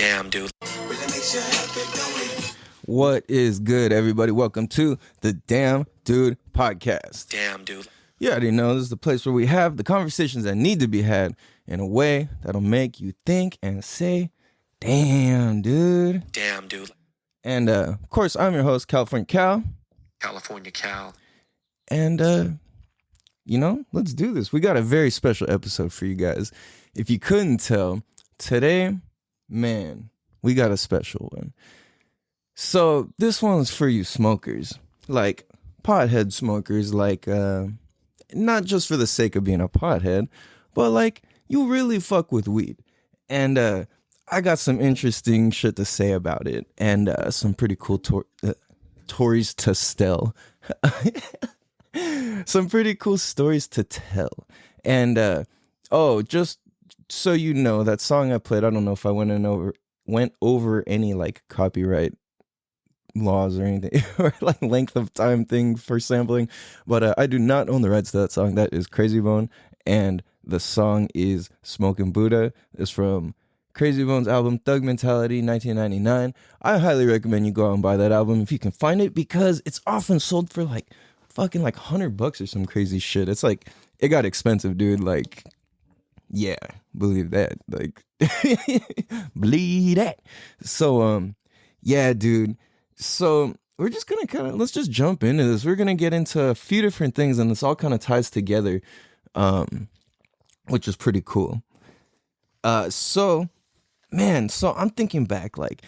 Damn, dude. What is good, everybody? Welcome to the Damn Dude podcast. Damn, dude. You already know this is the place where we have the conversations that need to be had in a way that'll make you think and say, damn, dude. Damn, dude. And, of course, I'm your host, California Cal. California Cal. And, let's do this. We got a very special episode for you guys. If you couldn't tell, today, man, we got a special one. So this one's for you smokers, like pothead smokers, like not just for the sake of being a pothead, but like you really fuck with weed. And I got some interesting shit to say about it and some pretty cool stories to tell. Some pretty cool stories to tell. And just so you know, that song I played, I don't know if I went over any like copyright laws or anything or like length of time thing for sampling, but I do not own the rights to that song. That is Crazy Bone, and the song is Smokin' Buddha. It's from Crazy Bone's album Thug Mentality 1999. I highly recommend you go out and buy that album if you can find it, because it's often sold for like fucking like $100 or some crazy shit. It's like, it got expensive, dude. Like, yeah, believe that. Like, believe that. So yeah, dude. So we're just gonna let's just jump into this. We're gonna get into a few different things, and this all kind of ties together, which is pretty cool. So I'm thinking back, like,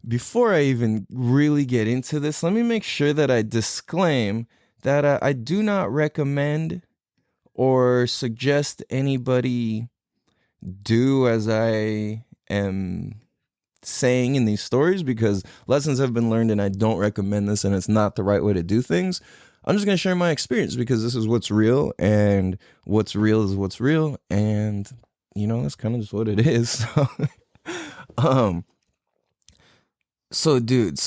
before I even really get into this, let me make sure that I disclaim that I do not recommend or suggest anybody do as I am saying in these stories, because lessons have been learned and I don't recommend this, and it's not the right way to do things. I'm just going to share my experience because this is what's real, and what's real is what's real, and that's kind of just what it is. So dude,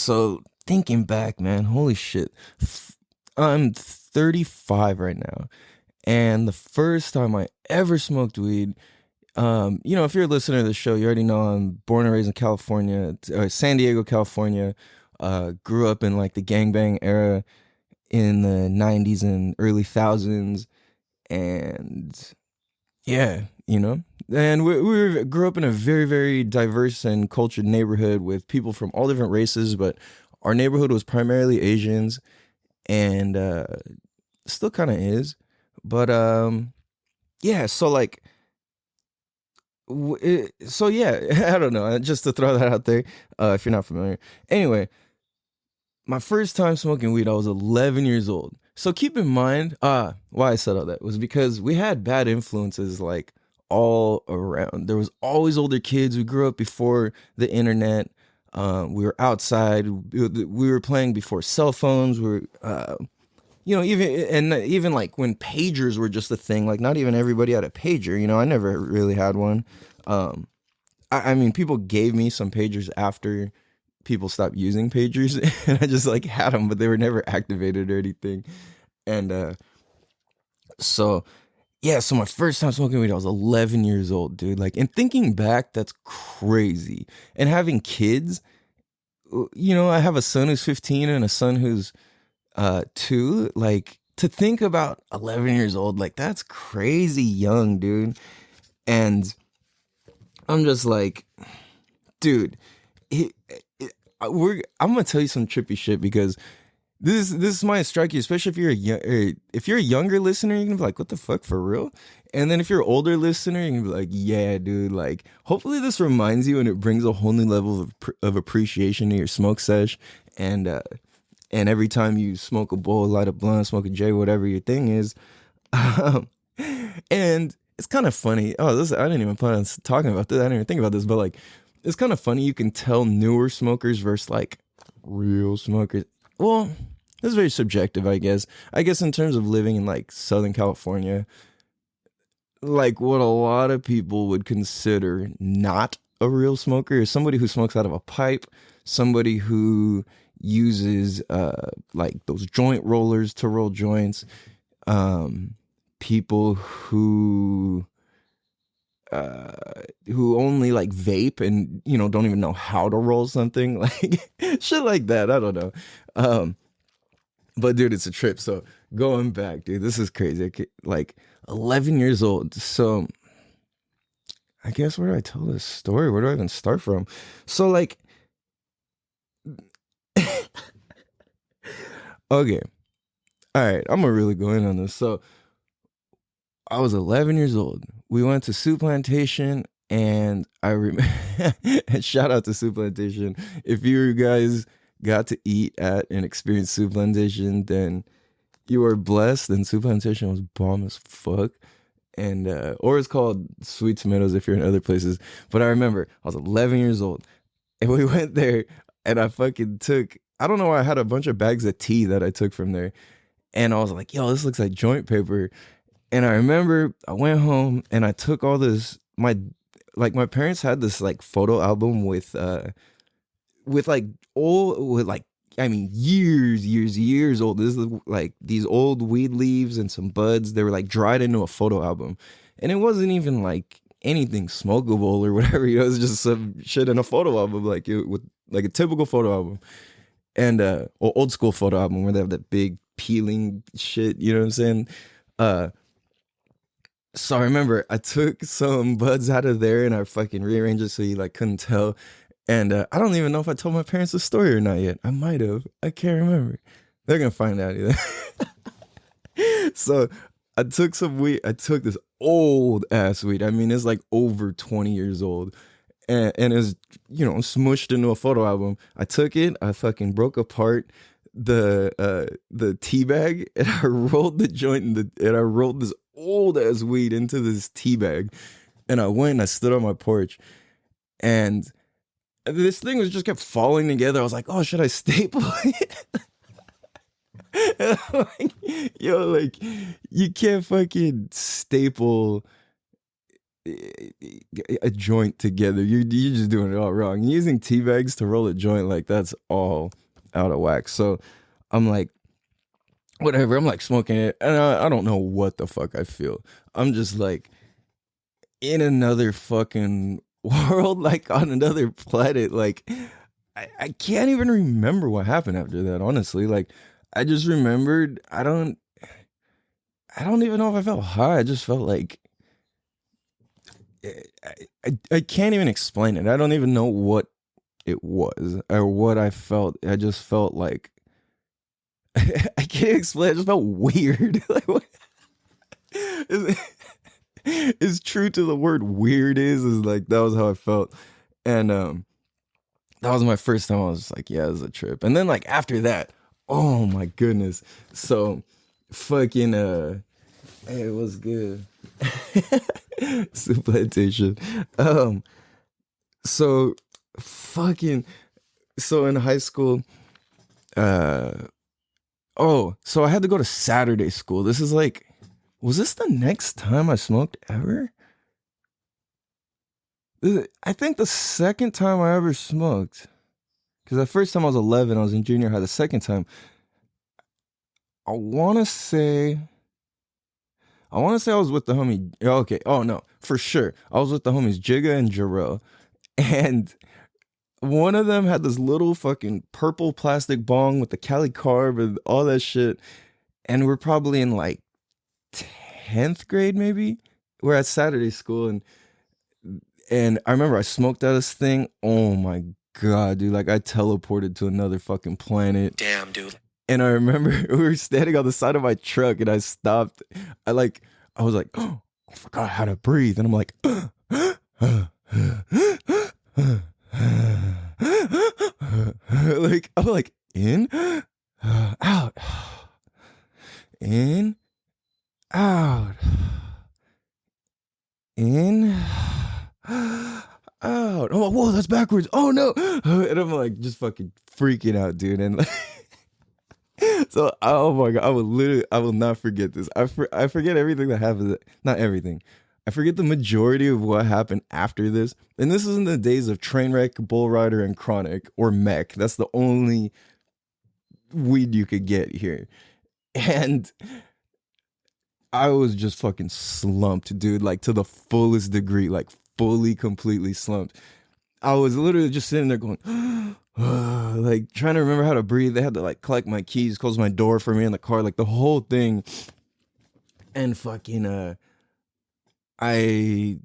thinking back, man, holy shit, I'm 35 right now, and the first time I ever smoked weed, if you're a listener to the show, you already know I'm born and raised in California, San Diego, California. Grew up in like the gangbang era in the 90s and early thousands. And yeah, and we grew up in a very, very diverse and cultured neighborhood with people from all different races, but our neighborhood was primarily Asians, and still kind of is. But yeah, so like, I don't know, just to throw that out there, if you're not familiar. Anyway, my first time smoking weed, I was 11 years old. So keep in mind, why I said all that was because we had bad influences like all around. There was always older kids. We grew up before the internet. We were outside. We were playing before cell phones. We were, even like when pagers were just a thing, like not even everybody had a pager. I never really had one. I mean, people gave me some pagers after people stopped using pagers, and I just like had them, but they were never activated or anything. And so my first time smoking weed, I was 11 years old, dude. Like, and thinking back, that's crazy. And having kids, I have a son who's 15 and a son who's 2. Like, to think about 11 years old, like, that's crazy young, dude. And I'm just like, dude, I'm gonna tell you some trippy shit, because this might strike you, especially if you're a younger listener. You're gonna be like, what the fuck, for real? And then if you're an older listener, you're gonna be like, yeah, dude. Like, hopefully this reminds you and it brings a whole new level of appreciation to your smoke sesh. And every time you smoke a bowl, light a blunt, smoke a J, whatever your thing is. And it's kind of funny. I didn't even plan on talking about this. I didn't even think about this, but like, it's kind of funny. You can tell newer smokers versus like real smokers. Well, it's very subjective, I guess. I guess in terms of living in like Southern California, like what a lot of people would consider not a real smoker is somebody who smokes out of a pipe, somebody who uses like those joint rollers to roll joints, people who who only like vape and don't even know how to roll something, like shit like that. I don't know. But dude, it's a trip. So going back, dude, this is crazy. Like 11 years old. So I guess, where do I tell this story? Where do I even start from? So like, okay, all right, I'm gonna really go in on this. So I was 11 years old. We went to Soup Plantation, and I remember. And shout out to Soup Plantation. If you guys got to eat at and experience Soup Plantation, then you are blessed. And Soup Plantation was bomb as fuck. And or it's called Sweet Tomatoes if you're in other places. But I remember I was 11 years old, and we went there, and I fucking took. I don't know why I had a bunch of bags of tea that I took from there, and I was like, "Yo, this looks like joint paper." And I remember I went home and I took all this. My parents had this like photo album with like old with like I mean years old. This is like these old weed leaves and some buds. They were like dried into a photo album, and it wasn't even like anything smokable or whatever. It was just some shit in a photo album, like with like a typical photo album, and or old school photo album where they have that big peeling shit. You know what I'm saying? Uh, so I remember I took some buds out of there and I fucking rearranged it so you like couldn't tell. And I don't even know if I told my parents the story or not yet. I might have. I can't remember. They're gonna find out either. So I took some weed. I took this old ass weed. I mean, it's like over 20 years old, and it's smushed into a photo album. I took it. I fucking broke apart the tea bag, and I rolled the joint and I rolled this old ass weed into this tea bag, and I went and I stood on my porch, and this thing was just kept falling together. I was like, oh, should I staple it? And I'm like, yo, like, you can't fucking staple a joint together. You're just doing it all wrong. Using tea bags to roll a joint, like, that's all out of whack. So I'm like, whatever. I'm like smoking it, and I don't know what the fuck I feel. I'm just like in another fucking world, like on another planet. Like I can't even remember what happened after that, honestly. Like I just remembered I don't even know if I felt high. I just felt like I can't even explain it. I don't even know what it was or what I felt. I just felt like I can't explain. I just felt weird. Like what is true to the word weird is like that was how I felt. And that was my first time. I was just like, yeah, it was a trip. And then like after that, oh my goodness. So fucking hey, it was good. Soup Plantation. So fucking so in high school, so I had to go to Saturday school. This is like, was this the next time I smoked ever? I think the second time I ever smoked, because the first time I was 11, I was in junior high. The second time, I want to say I was with the homie. Okay, oh no, for sure, I was with the homies Jigga and Jarrell, and one of them had this little fucking purple plastic bong with the Cali carb and all that shit, and we're probably in like 10th grade, maybe. We're at Saturday school, and I remember I smoked out this thing. Oh my god, dude! Like I teleported to another fucking planet. Damn, dude. And I remember we were standing on the side of my truck, and I stopped. I was like, oh, I forgot how to breathe, and I'm like, like I'm like in, out, in, out, in, out. I'm like, whoa, that's backwards. Oh no! And I'm like just fucking freaking out, dude, and like. So, oh my god, I will not forget this. I forget everything that happened. Not everything. I forget the majority of what happened after this. And this is in the days of Trainwreck, Bull Rider, and Chronic, or Mech. That's the only weed you could get here. And I was just fucking slumped, dude, like to the fullest degree, like fully, completely slumped. I was literally just sitting there going, like trying to remember how to breathe. They had to like collect my keys, close my door for me in the car, like the whole thing. And fucking, I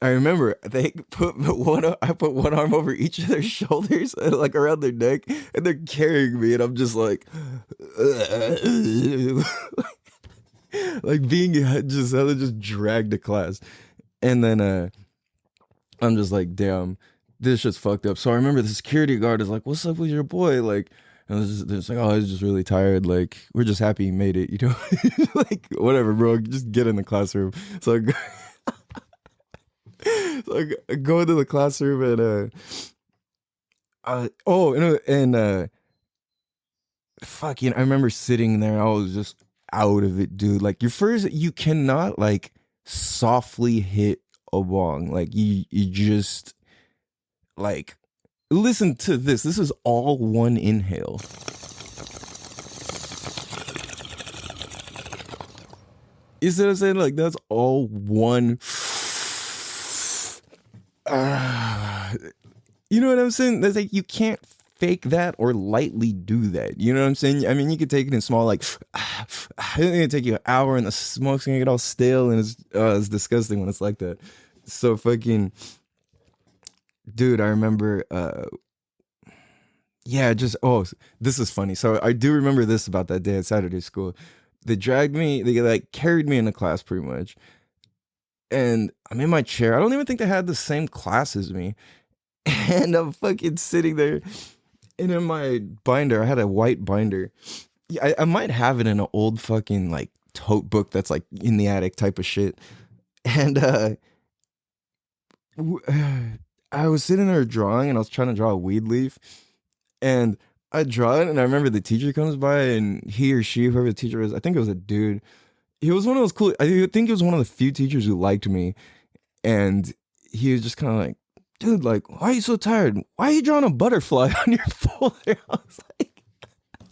I remember they put one. I put one arm over each of their shoulders, like around their neck, and they're carrying me, and I'm just like, like being just dragged to class, and then I'm just like, damn, this shit's fucked up. So I remember the security guard is like, "What's up with your boy?" Like, and they're just like, "Oh, he's just really tired. Like, we're just happy he made it, you know." Like, whatever, bro. Just get in the classroom. So I go into the classroom and fucking, I remember sitting there. I was just out of it, dude. Like, you cannot like softly hit a bong. Like, you just like listen to this. This is all one inhale. You see what I'm saying? Like, that's all one. You know what I'm saying? That's like, you can't fake that or lightly do that. You know what I'm saying? I mean, you could take it in small, like, it's gonna take you an hour and the smoke's gonna get all stale, and it's disgusting when it's like that. So fucking, dude, I remember, yeah, just, oh, this is funny. So I do remember this about that day at Saturday school. They like carried me into class pretty much. And I'm in my chair. I don't even think they had the same class as me. And I'm fucking sitting there. And in my binder, I had a white binder. Yeah, I might have it in an old fucking like tote book that's like in the attic type of shit. And I was sitting there drawing, and I was trying to draw a weed leaf. And I draw it, and I remember the teacher comes by, and he or she, whoever the teacher was, I think it was a dude. He was one of those cool. I think he was one of the few teachers who liked me, and he was just kind of like, "Dude, like, why are you so tired? Why are you drawing a butterfly on your folder?" I was like,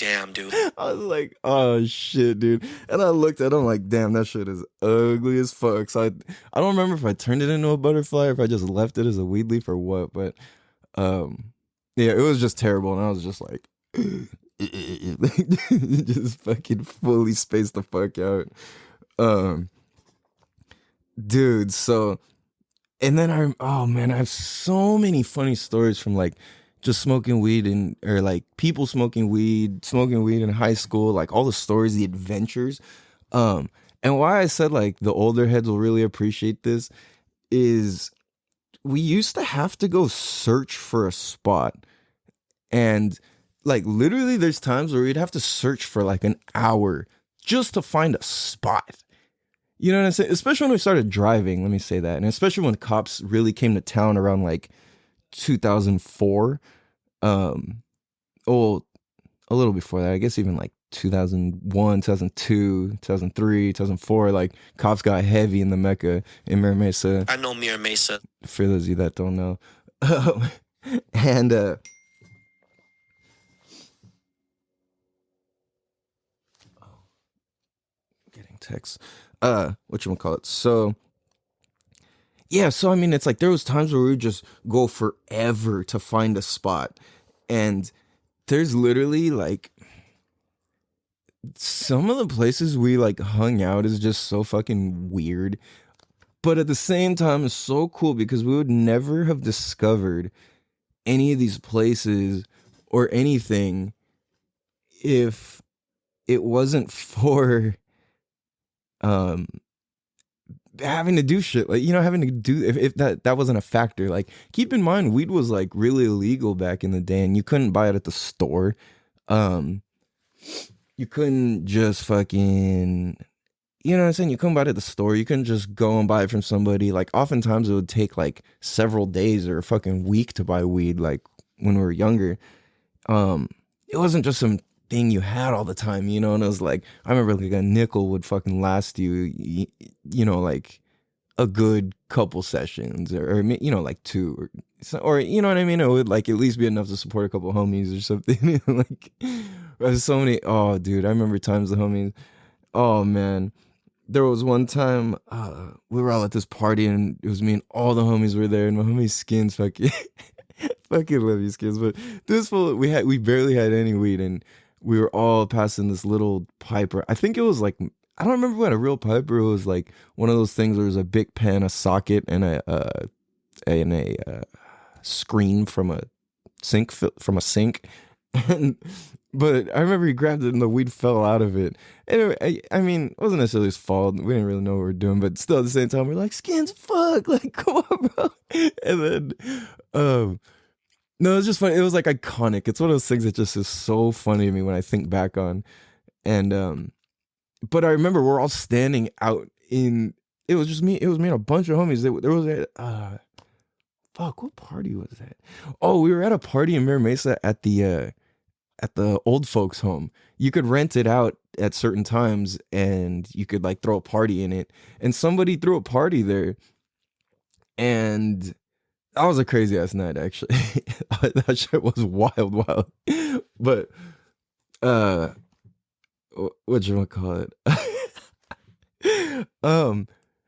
Damn, dude. I was like, "Oh shit, dude!" And I looked at him like, "Damn, that shit is ugly as fuck." So I don't remember if I turned it into a butterfly or if I just left it as a weed leaf or what, but yeah, it was just terrible, and I was just like, just fucking fully spaced the fuck out. Um, dude, so, and then oh man, I have so many funny stories from like just smoking weed or like people smoking weed in high school, like all the stories, the adventures. And why I said like the older heads will really appreciate this is we used to have to go search for a spot, and like literally there's times where we'd have to search for like an hour just to find a spot. You know what I'm saying? Especially when we started driving, let me say that. And especially when cops really came to town around like 2004. Well, a little before that, I guess even like 2001, 2002, 2003, 2004, like cops got heavy in the Mecca in Mira Mesa. I know Mira Mesa. For those of you that don't know. And getting texts. Whatchamacallit. So yeah, so I mean, it's like there was times where we would just go forever to find a spot. And there's literally like some of the places we like hung out is just so fucking weird. But at the same time, it's so cool because we would never have discovered any of these places or anything if it wasn't for having to do shit, like, you know, having to do, if that wasn't a factor. Like, keep in mind, weed was like really illegal back in the day, and you couldn't buy it at the store. You couldn't just fucking, you know what I'm saying, you couldn't buy it at the store. You couldn't just go and buy it from somebody. Like, oftentimes it would take like several days or a fucking week to buy weed, like when we were younger. It wasn't just some thing you had all the time, you know. And it was like, I remember like a nickel would fucking last you know, like a good couple sessions, or you know, like two, or you know what I mean, it would like at least be enough to support a couple homies or something. Like, there's so many, oh dude, I remember times the homies, oh man, there was one time we were all at this party and it was me and all the homies were there and my homie Skins fucking fucking love you Skins, but this fool we barely had any weed and we were all passing this little pipe. I think it was like I don't remember what a real pipe or it was like one of those things where there's a big pan, a socket, and a screen from a sink. And but I remember he grabbed it and the weed fell out of it. Anyway, I mean, it wasn't necessarily his fault. We didn't really know what we were doing, but still at the same time, we're like, Skins, fuck, like, come on, bro. And then, no, it's just funny. It was like iconic. It's one of those things that just is so funny to me when I think back on. And, but I remember we're all standing out in, it was just me. It was me and a bunch of homies. There was a, fuck, what party was that? Oh, we were at a party in Mira Mesa at the old folks home. You could rent it out at certain times and you could like throw a party in it. And somebody threw a party there. And that was a crazy ass night actually. That shit was wild. But whatchamacallit?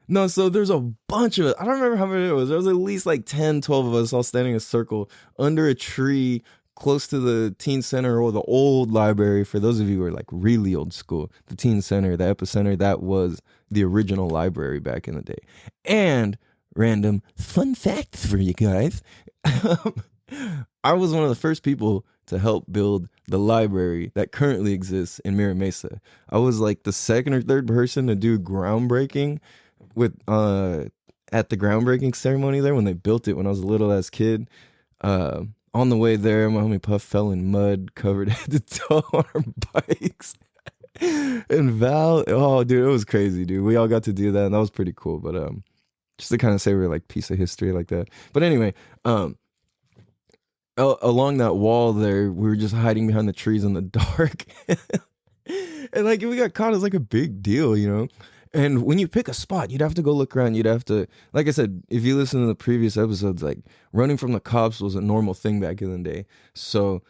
No, so there's a bunch of us. I don't remember how many it was. There was at least like 10, 12 of us all standing in a circle under a tree close to the teen center or the old library. For those of you who are like really old school, the teen center, the epicenter, that was the original library back in the day. And random fun fact for you guys. I was one of the first people to help build the library that currently exists in Mira Mesa. I was like the second or third person to do groundbreaking with at the groundbreaking ceremony there when they built it when I was a little ass kid. On the way there, my homie Puff fell in mud, covered head to toe on our bikes. And Val, oh dude, it was crazy, dude. We all got to do that, and that was pretty cool. But just to kind of say we're like piece of history like that. But anyway, along that wall there, we were just hiding behind the trees in the dark, and like if we got caught, it was like a big deal, you know. And when you pick a spot, you'd have to go look around. You'd have to, like I said, if you listen to the previous episodes, like running from the cops was a normal thing back in the day. So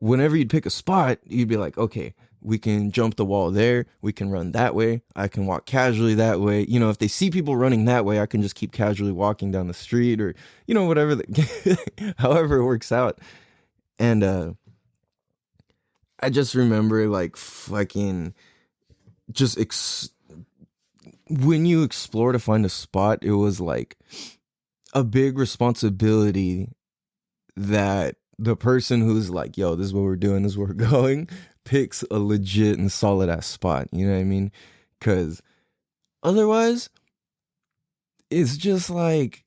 whenever you'd pick a spot, you'd be like, okay, we can jump the wall there. We can run that way. I can walk casually that way. You know, if they see people running that way, I can just keep casually walking down the street or, you know, whatever, however it works out. And I just remember like fucking just when you explore to find a spot, it was like a big responsibility that the person who's like, yo, this is what we're doing, this is where we're going, picks a legit and solid ass spot. You know what I mean? Because otherwise, it's just like,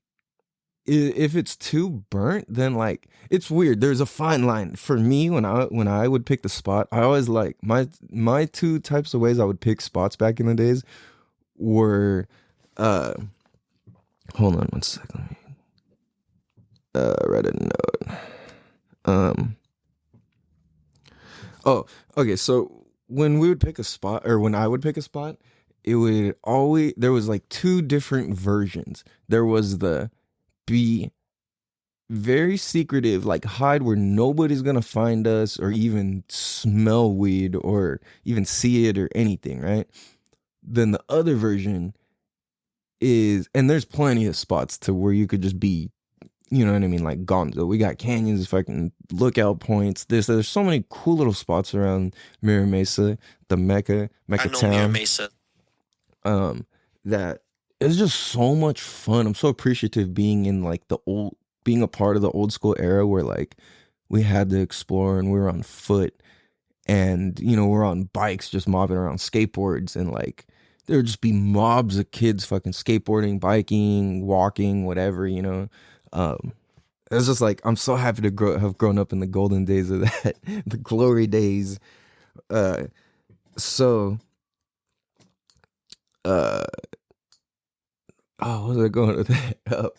if it's too burnt, then like, it's weird. There's a fine line for me when I would pick the spot. I always like my two types of ways I would pick spots back in the days were hold on one second, let me write a note. Oh, okay, so when we would pick a spot, or when I would pick a spot, it would always, there was like two different versions. There was the be very secretive, like hide where nobody's gonna find us or even smell weed or even see it or anything, right? Then the other version is, and there's plenty of spots to where you could just be, you know what I mean, like Gonzo. We got canyons, fucking lookout points. There's so many cool little spots around Mira Mesa, the Mecca town. Mira Mesa. That it's just so much fun. I'm so appreciative being in like being a part of the old school era where like we had to explore and we were on foot and, you know, we're on bikes just mobbing around, skateboards, and like there would just be mobs of kids fucking skateboarding, biking, walking, whatever, you know. It's just like, I'm so happy to have grown up in the golden days of that, the glory days. So oh, what was I going with that?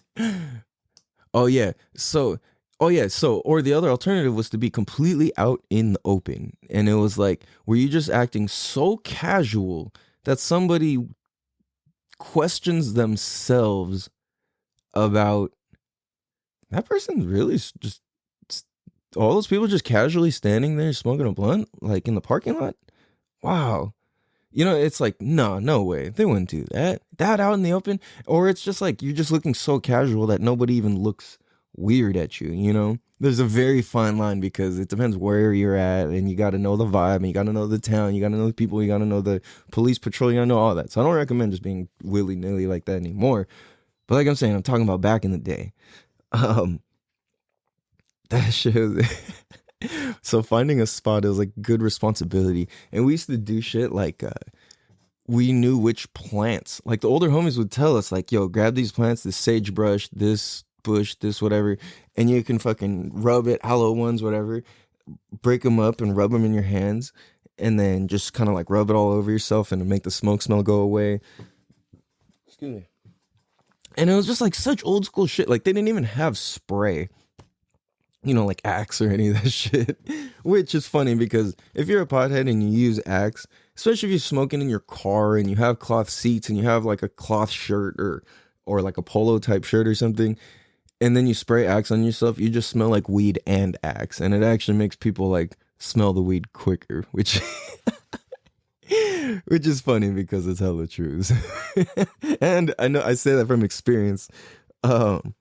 Oh yeah. So or the other alternative was to be completely out in the open. And it was like, were you just acting so casual that somebody questions themselves about that person really just all those people just casually standing there smoking a blunt like in the parking lot? Wow. It's like, no way. They wouldn't do that. That out in the open. Or it's just like you're just looking so casual that nobody even looks weird at you. There's a very fine line because it depends where you're at and you got to know the vibe and you got to know the town, you got to know the people, you got to know the police patrol, you got to know all that. So I don't recommend just being willy-nilly like that anymore. But like I'm saying, I'm talking about back in the day. Um, that shit was so finding a spot is like good responsibility. And we used to do shit like we knew which plants. Like the older homies would tell us, like, yo, grab these plants, this sagebrush, this bush, this whatever, and you can fucking rub it, hollow ones, whatever, break them up and rub them in your hands, and then just kind of like rub it all over yourself and make the smoke smell go away. Excuse me. And it was just like such old school shit. Like they didn't even have spray, like Axe or any of that shit. Which is funny because if you're a pothead and you use Axe, especially if you're smoking in your car and you have cloth seats and you have like a cloth shirt or like a polo type shirt or something, and then you spray Axe on yourself, you just smell like weed and Axe, and it actually makes people like smell the weed quicker, which which is funny because it's hella true. And I know I say that from experience. Um,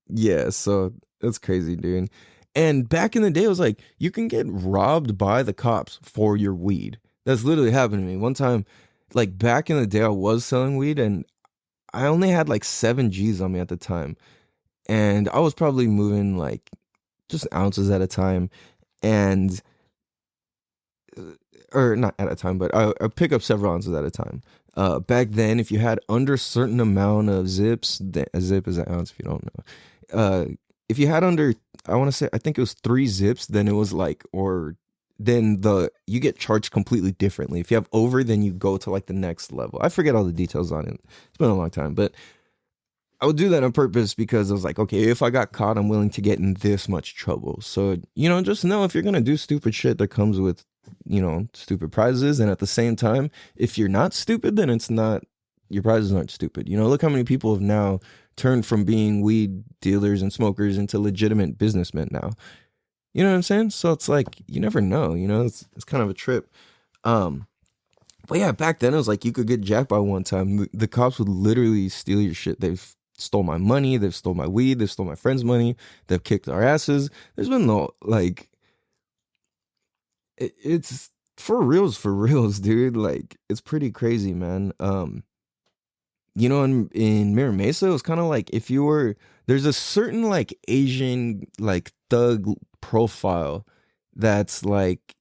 yeah, so that's crazy, dude. And back in the day, it was like you can get robbed by the cops for your weed. That's literally happened to me. One time, like back in the day, I was selling weed and I only had like 7 G's on me at the time. And I was probably moving like just ounces at a time. And, or not at a time, but I pick up several ounces at a time. Back then, if you had under a certain amount of zips, a zip is an ounce if you don't know. If you had under, I want to say, I think it was 3 zips, then it was like, or then you get charged completely differently. If you have over, then you go to like the next level. I forget all the details on it. It's been a long time, but I would do that on purpose because I was like, okay, if I got caught, I'm willing to get in this much trouble. So, just know if you're going to do stupid shit that comes with, stupid prizes. And at the same time, if you're not stupid, then it's not, your prizes aren't stupid. Look how many people have now turned from being weed dealers and smokers into legitimate businessmen now. You know what I'm saying? So it's like, you never know, it's kind of a trip. But yeah, back then it was like you could get jacked by one time. The cops would literally steal your shit. They've stole my money. They've stole my weed. They've stole my friend's money. They've kicked our asses. There's been no, like, it's for reals, dude. Like, it's pretty crazy, man. In Mira Mesa, it was kind of like there's a certain like Asian like thug profile that's like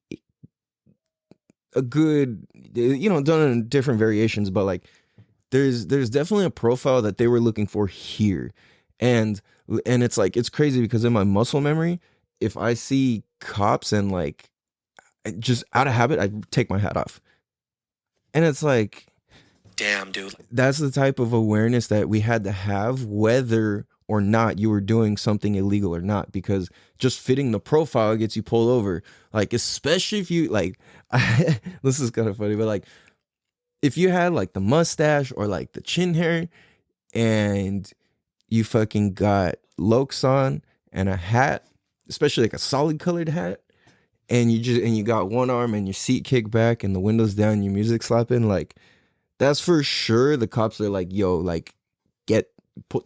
a good, done in different variations, but like there's definitely a profile that they were looking for here, and it's like it's crazy because in my muscle memory, if I see cops and like just out of habit, I take my hat off, and it's like, Damn, dude. that's the type of awareness that we had to have, whether or not you were doing something illegal or not, because just fitting the profile gets you pulled over. Like, especially if you like, this is kind of funny, but like, if you had like the mustache or like the chin hair and you fucking got lokes on and a hat, especially like a solid colored hat, and you got one arm and your seat kicked back and the windows down, your music slapping, like, that's for sure. The cops are like, yo, like,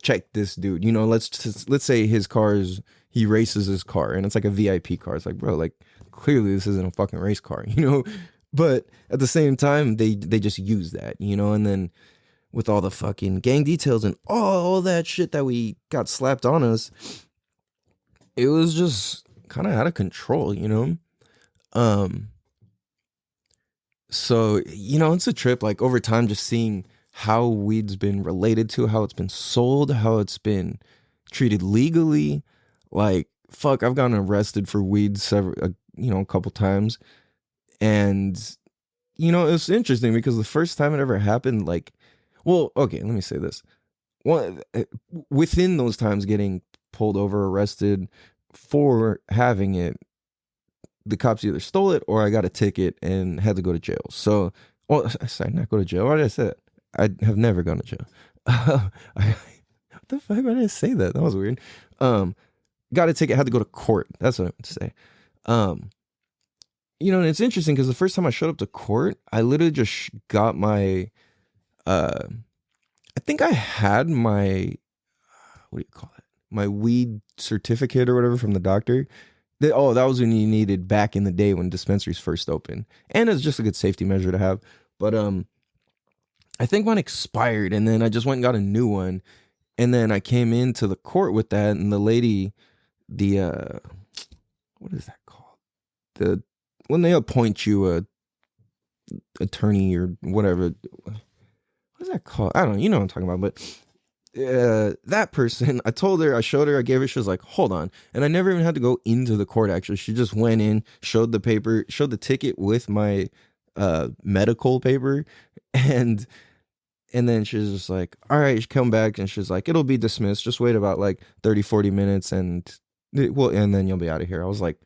check this dude. Let's say he races his car and it's like a VIP car. It's like, bro, like, clearly this isn't a fucking race car, But at the same time, they just use that, and then with all the fucking gang details and all that shit that we got slapped on us, it was just kind of out of control, So, it's a trip, like, over time, just seeing how weed's been related to, how it's been sold, how it's been treated legally. Like, fuck, I've gotten arrested for weed a couple times. And, it's interesting because the first time it ever happened, like, well, okay, let me say this. Within those times getting pulled over, arrested for having it, the cops either stole it or I got a ticket and had to go to jail. So, well, sorry, not go to jail. Why did I say that? I have never gone to jail. What the fuck? Why did I say that? That was weird. Got a ticket, had to go to court. That's what I meant to say. And it's interesting because the first time I showed up to court, I literally just got my, I think I had my, what do you call it? My weed certificate or whatever from the doctor. That was when you needed back in the day when dispensaries first opened. And it's just a good safety measure to have. But I think mine expired, and then I just went and got a new one. And then I came into the court with that, and the lady, what is that called? When they appoint you a attorney or whatever, what is that called? I don't know. You know what I'm talking about. But that person, I showed her, I gave her, she was like, hold on. And I never even had to go into the court, actually. She just went in, showed the paper, showed the ticket with my medical paper, and then she's just like, all right, she come back, and she's like, it'll be dismissed. Just wait about like 30-40 minutes, and then you'll be out of here. I was like,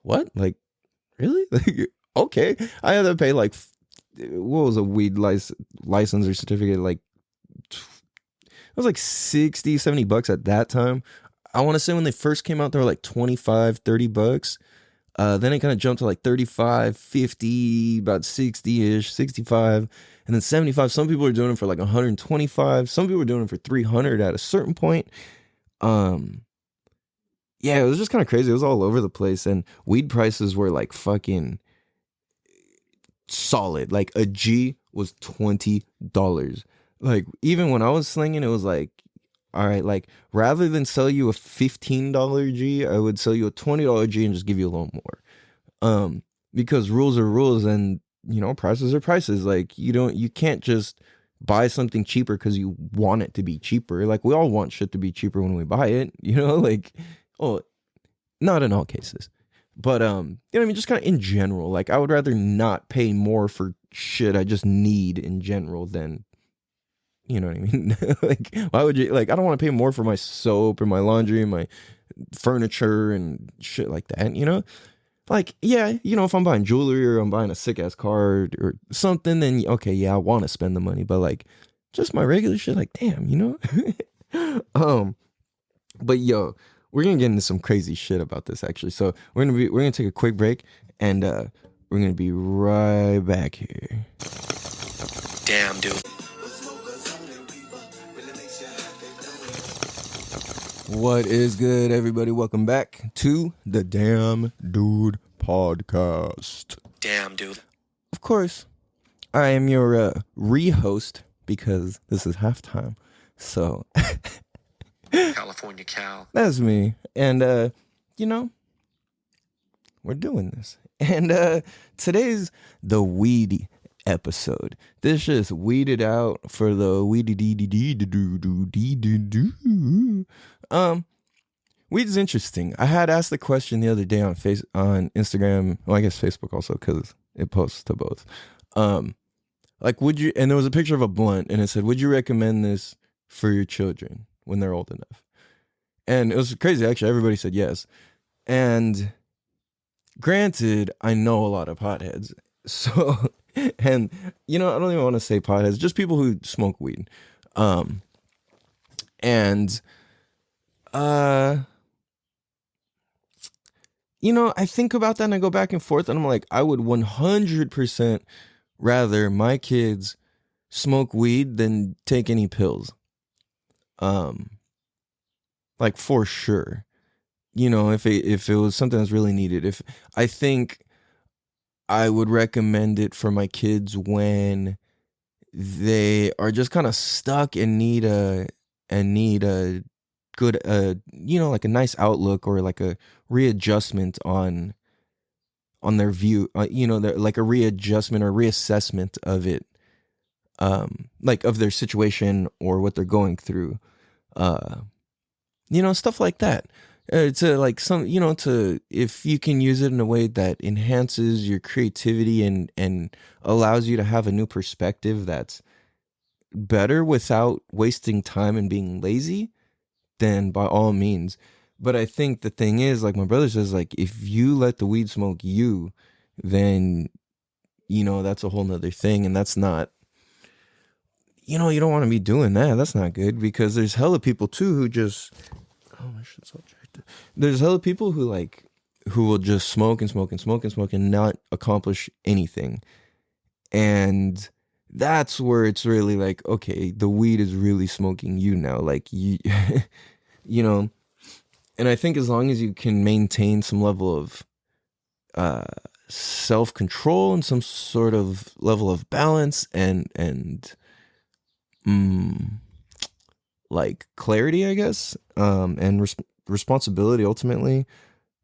what? Like, really? Like, okay. I had to pay like, what was a weed license or certificate? Like, it was like $60-$70 at that time. I want to say when they first came out, they were like $25-$30. Then it kind of jumped to like 35, 50, about 60-ish, 65, and then 75. Some people are doing it for like 125. Some people are doing it for 300 at a certain point. Yeah, it was just kind of crazy. It was all over the place, and weed prices were like fucking solid. Like a G was $20. Like even when I was slinging, it was like, all right, like rather than sell you a $15 G, I would sell you a $20 G and just give you a little more. Because rules are rules, and prices are prices. Like you can't just buy something cheaper because you want it to be cheaper. Like we all want shit to be cheaper when we buy it, like, oh, not in all cases. But what I mean, just kind of in general, like I would rather not pay more for shit I just need in general than, you know what I mean? Like, why would you, like, I don't want to pay more for my soap or my laundry and my furniture and shit like that, Like, yeah, if I'm buying jewelry or I'm buying a sick ass car or something, then okay, yeah, I want to spend the money. But like, just my regular shit, like, damn, But yo, we're gonna get into some crazy shit about this actually. So we're gonna take a quick break, and we're gonna be right back here. Damn, dude. What is good, everybody? Welcome back to the Damn Dude Podcast. Damn, dude. Of course, I am your re-host because this is halftime. So, California cow. that's me. And, we're doing this. And today's the weedy episode. This just weeded out for the weedy weed is interesting. I had asked the question the other day on Instagram, well, I guess Facebook also, because it posts to both. Like, would you, and there was a picture of a blunt, and it said, would you recommend this for your children when they're old enough? And it was crazy, actually. Everybody said yes. And granted, I know a lot of potheads. So, and, I don't even want to say potheads, just people who smoke weed. I think about that and I go back and forth, and I'm like, I would 100% rather my kids smoke weed than take any pills. Like for sure. If it was something that's really needed. I think I would recommend it for my kids when they are just kind of stuck and need a good like a nice outlook or like a readjustment on their view, like a readjustment or reassessment of it, like of their situation or what they're going through, stuff like that. To like if you can use it in a way that enhances your creativity and allows you to have a new perspective that's better without wasting time and being lazy, then by all means. But I think the thing is, like my brother says, like if you let the weed smoke you, then that's a whole nother thing, and that's not, you don't want to be doing that. That's not good, because there's hella people too who just, oh my shit's all jacked up. There's hella people who who will just smoke and smoke and smoke and smoke and not accomplish anything. And that's where it's really like, okay, the weed is really smoking you now. Like, you, you know, and I think as long as you can maintain some level of self-control and some sort of level of balance and like clarity, I guess, and responsibility ultimately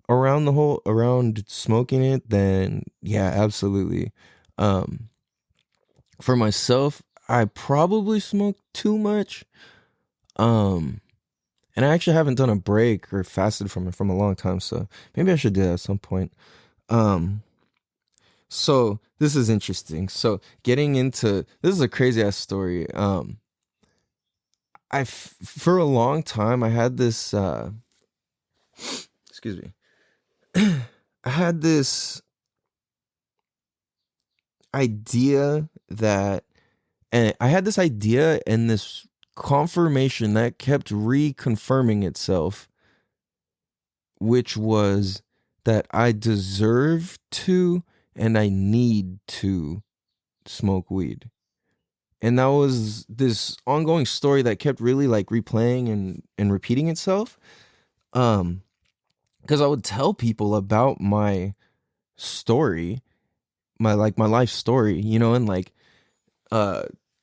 around smoking it, then yeah, absolutely. For myself, I probably smoke too much. And I actually haven't done a break or fasted from it from a long time, so maybe I should do that at some point. So this is interesting. So getting into this is a crazy ass story. For a long time I had this excuse me. I had this idea that and I had this idea and this confirmation that kept reconfirming itself, which was that I deserve to and I need to smoke weed. And that was this ongoing story that kept really like replaying and repeating itself. Because I would tell people about my story, my life story, you know, and like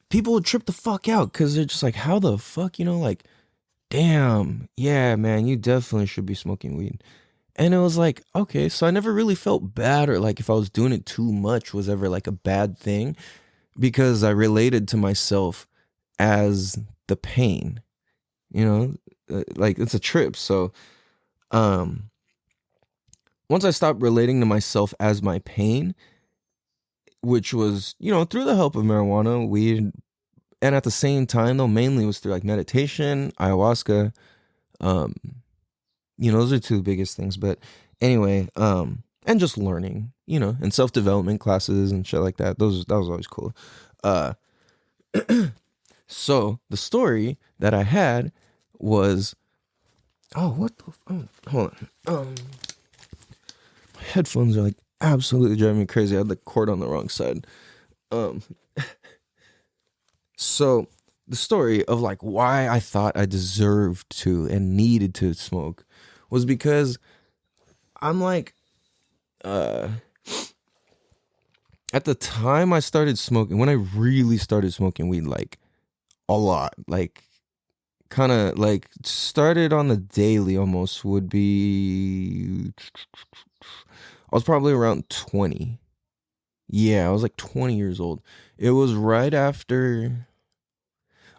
people would trip the fuck out because they're just like, how the fuck, you know, like, damn, yeah, man, you definitely should be smoking weed. And it was like, okay, so I never really felt bad or like if I was doing it too much was ever like a bad thing because I related to myself as the pain, you know, like it's a trip. So, once I stopped relating to myself as my pain, which was, you know, through the help of marijuana, weed, and at the same time, though, mainly was through like meditation, ayahuasca, you know, those are two of the biggest things. But anyway, and just learning, you know, and self-development classes and shit like that. That was always cool. So the story that I had was, hold on. My headphones are like absolutely driving me crazy. I had the cord on the wrong side. So the story of like why I thought I deserved to and needed to smoke was because I'm like, at the time I started smoking, when I really started smoking weed, like a lot, like kind of like started on the daily almost would be, I was probably around 20. Yeah, I was like 20 years old. It was right after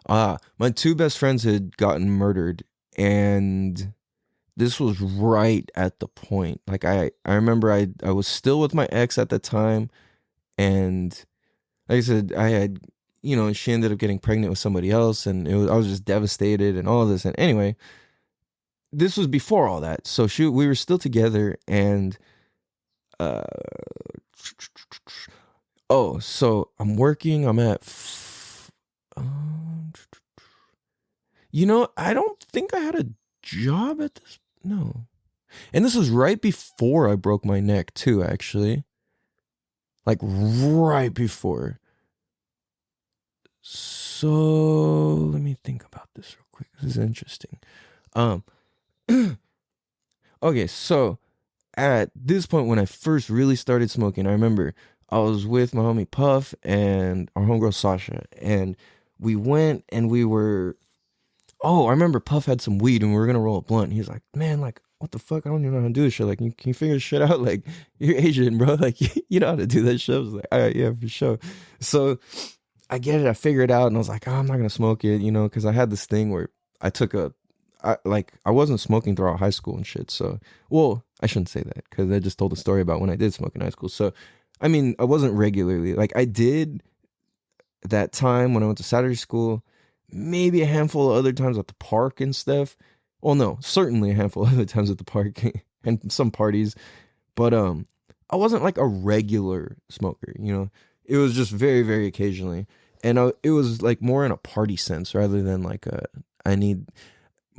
my two best friends had gotten murdered, and this was right at the point. Like I remember I was still with my ex at the time, and like I said, I had, you know, she ended up getting pregnant with somebody else, and I was just devastated and all of this. And anyway, this was before all that. So we were still together, and so I'm working. I'm at you know, I don't think I had a job at this. No. And this was right before I broke my neck, too, actually. Like, right before. So, let me think about this real quick. This is interesting. Okay, so, at this point, when I first really started smoking, I remember I was with my homie Puff and our homegirl Sasha. And we went and we were... Oh, I remember Puff had some weed and we were gonna roll a blunt. He was like, "Man, like, what the fuck? I don't even know how to do this shit. Like, can you figure this shit out? Like, you're Asian, bro. Like, you know how to do that shit." I was like, "All right, yeah, for sure." So I get it. I figure it out, and I was like, "Oh, I'm not gonna smoke it," you know, because I had this thing where I wasn't smoking throughout high school and shit. So, well, I shouldn't say that because I just told a story about when I did smoke in high school. So, I mean, I wasn't regularly like I did that time when I went to Saturday school. Maybe a handful of other times at the park and stuff. Well, no, certainly a handful of other times at the park and some parties. But I wasn't like a regular smoker, you know. It was just very, very occasionally. And it was like more in a party sense rather than like I need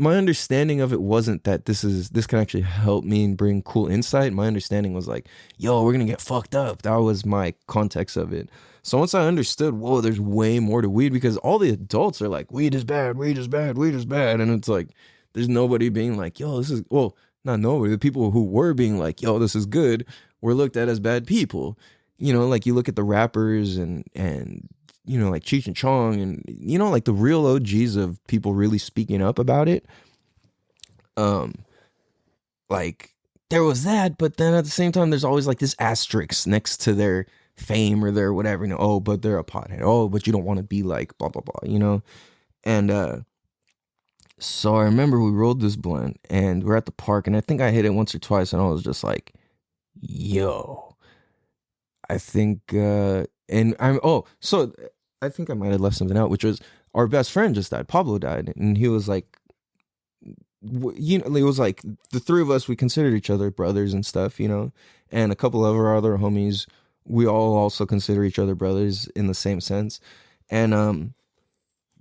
my understanding of it wasn't that this can actually help me and bring cool insight. My understanding was like, yo, we're gonna get fucked up. That was my context of it. So once I understood, whoa, there's way more to weed, because all the adults are like, weed is bad, weed is bad, weed is bad. And it's like, there's nobody being like, yo, this is, well, not nobody. The people who were being like, yo, this is good, were looked at as bad people. You know, like you look at the rappers and you know, like Cheech and Chong and, you know, like the real OGs of people really speaking up about it. Um, like there was that, but then at the same time, there's always like this asterisk next to their fame or their whatever, you know, oh, but they're a pothead. Oh, but you don't want to be like blah, blah, blah, you know? And, so I remember we rolled this blunt and we're at the park, and I think I hit it once or twice, and I was just like, yo, I think, and I'm, oh, so I think I might have left something out, which was our best friend just died. Pablo died. And he was like, you know, it was like the three of us, we considered each other brothers and stuff, you know, and a couple of our other homies, we all also consider each other brothers in the same sense. And,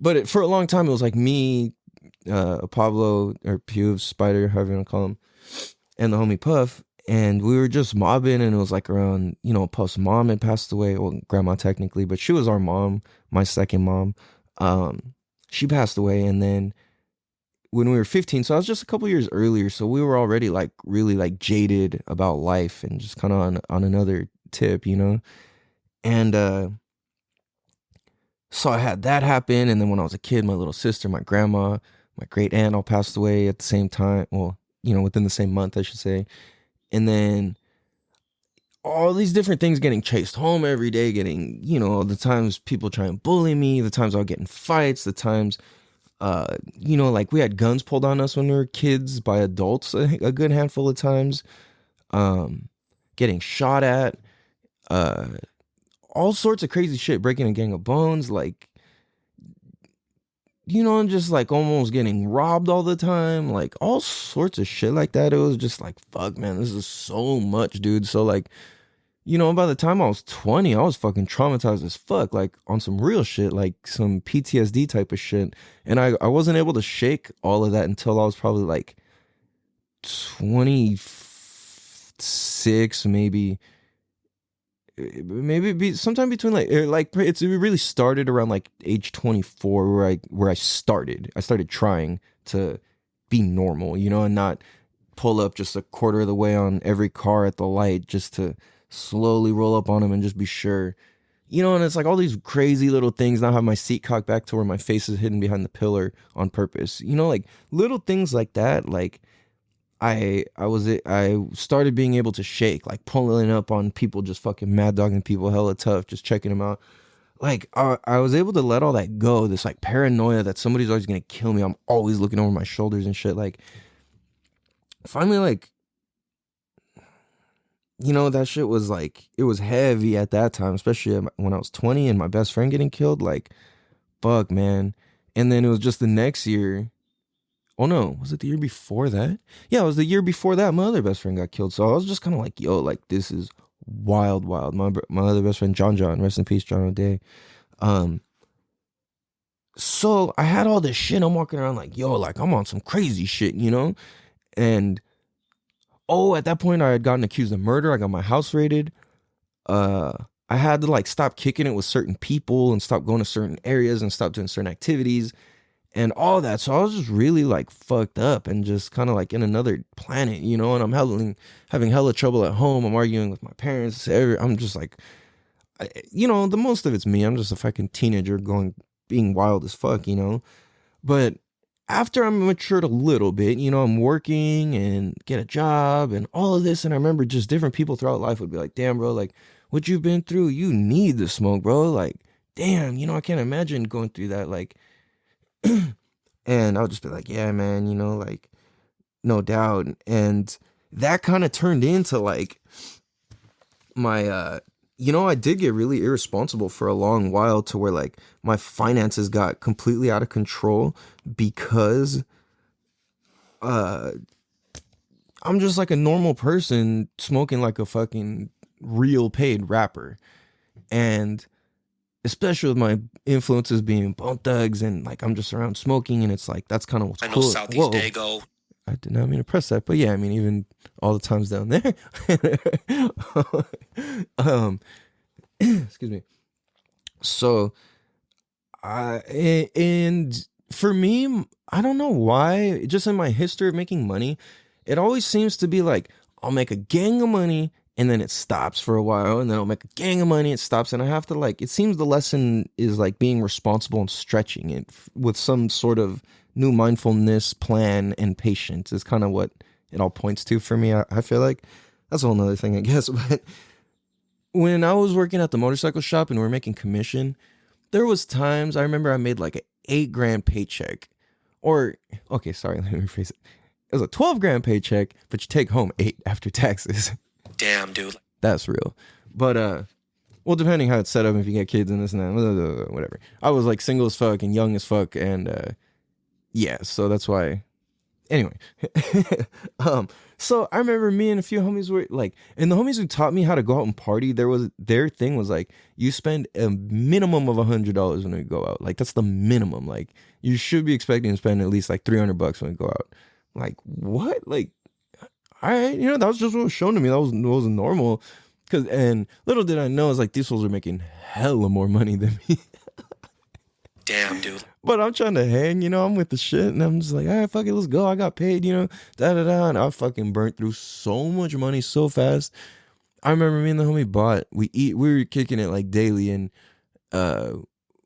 but for a long time, it was like me, Pablo, or Pew, Spider, however you want to call him, and the homie Puff. And we were just mobbing, and it was like around, you know, Puff's mom had passed away. Well, grandma technically, but she was our mom, my second mom. She passed away, and then when we were 15, so I was just a couple years earlier, so we were already like really like jaded about life and just kind of on another tip, you know. And so I had that happen, and then when I was a kid, my little sister, my grandma, my great aunt all passed away at the same time. Well, you know, within the same month, I should say. And then all these different things, getting chased home every day, getting, you know, the times people try and bully me, the times I'll get in fights, the times, you know, like we had guns pulled on us when we were kids by adults a good handful of times, getting shot at, all sorts of crazy shit, breaking a gang of bones, like, you know, and just like almost getting robbed all the time, like all sorts of shit like that. It was just like, fuck, man, this is so much, dude. So like, you know, by the time I was 20, I was fucking traumatized as fuck, like on some real shit, like some PTSD type of shit. And I wasn't able to shake all of that until I was probably like 26, maybe be sometime between like it really started around like age 24, where I started trying to be normal, you know, and not pull up just a quarter of the way on every car at the light just to slowly roll up on them and just be sure, you know. And it's like all these crazy little things. Not have my seat cocked back to where my face is hidden behind the pillar on purpose, you know, like little things like that. Like I started being able to shake, like pulling up on people, just fucking mad dogging people hella tough, just checking them out. Like I was able to let all that go. This like paranoia that somebody's always gonna kill me. I'm always looking over my shoulders and shit. Like finally, like, you know, that shit was like, it was heavy at that time, especially when I was 20 and my best friend getting killed. Like, fuck, man. And then it was just the next year. Oh no, was it the year before that? Yeah, it was the year before that my other best friend got killed. So I was just kind of like, yo, like this is wild, wild. My other best friend, John, rest in peace, John O'Day. So I had all this shit. I'm walking around like, yo, like I'm on some crazy shit, you know? And oh, at that point I had gotten accused of murder. I got my house raided. I had to like stop kicking it with certain people and stop going to certain areas and stop doing certain activities and all that. So I was just really like fucked up and just kind of like in another planet, you know. And I'm having hella trouble at home. I'm arguing with my parents. I'm just like, you know, the most of it's me. I'm just a fucking teenager being wild as fuck, you know. But after I'm matured a little bit, you know, I'm working and get a job and all of this. And I remember just different people throughout life would be like, damn, bro, like what you've been through, you need the smoke, bro. Like, damn, you know, I can't imagine going through that. Like, and I would just be like, yeah, man, you know, like, no doubt. And that kind of turned into like my, you know, I did get really irresponsible for a long while to where like my finances got completely out of control because I'm just like a normal person smoking like a fucking real paid rapper. And especially with my influences being Bone Thugs and like I'm just around smoking, and it's like that's kind of what's I know cool. Southeast Whoa, Dago. I did not mean to press that, but yeah, I mean even all the times down there. um, excuse me. So and for me, I don't know why. Just in my history of making money, it always seems to be like I'll make a gang of money and then it stops for a while, and then I'll make a gang of money, it stops, and I have to like. It seems the lesson is like being responsible and stretching it with some sort of new mindfulness plan and patience is kind of what it all points to for me. I feel like that's a whole nother thing, I guess. But when I was working at the motorcycle shop and we were making commission, there was times I remember I made like an 8 grand paycheck, or okay, sorry, let me rephrase it. It was a 12 grand paycheck, but you take home 8 after taxes. Damn, dude. That's real. But well, depending how it's set up, if you get kids and this and that, whatever. I was like single as fuck and young as fuck, and yeah, so that's why. Anyway, so I remember me and a few homies were like, and the homies who taught me how to go out and party, their thing was like, you spend a minimum of $100 when you go out. Like that's the minimum. Like you should be expecting to spend at least like $300 when you go out. Like what? Like, all right, that was just what was shown to me. That wasn't normal. And little did I know, it's like these fools are making hella more money than me. Damn, dude. But I'm trying to hang, I'm with the shit, and I'm just like, all right, fuck it, let's go. I got paid, da-da-da, and I fucking burnt through so much money so fast. I remember me and the homie we were kicking it like daily, and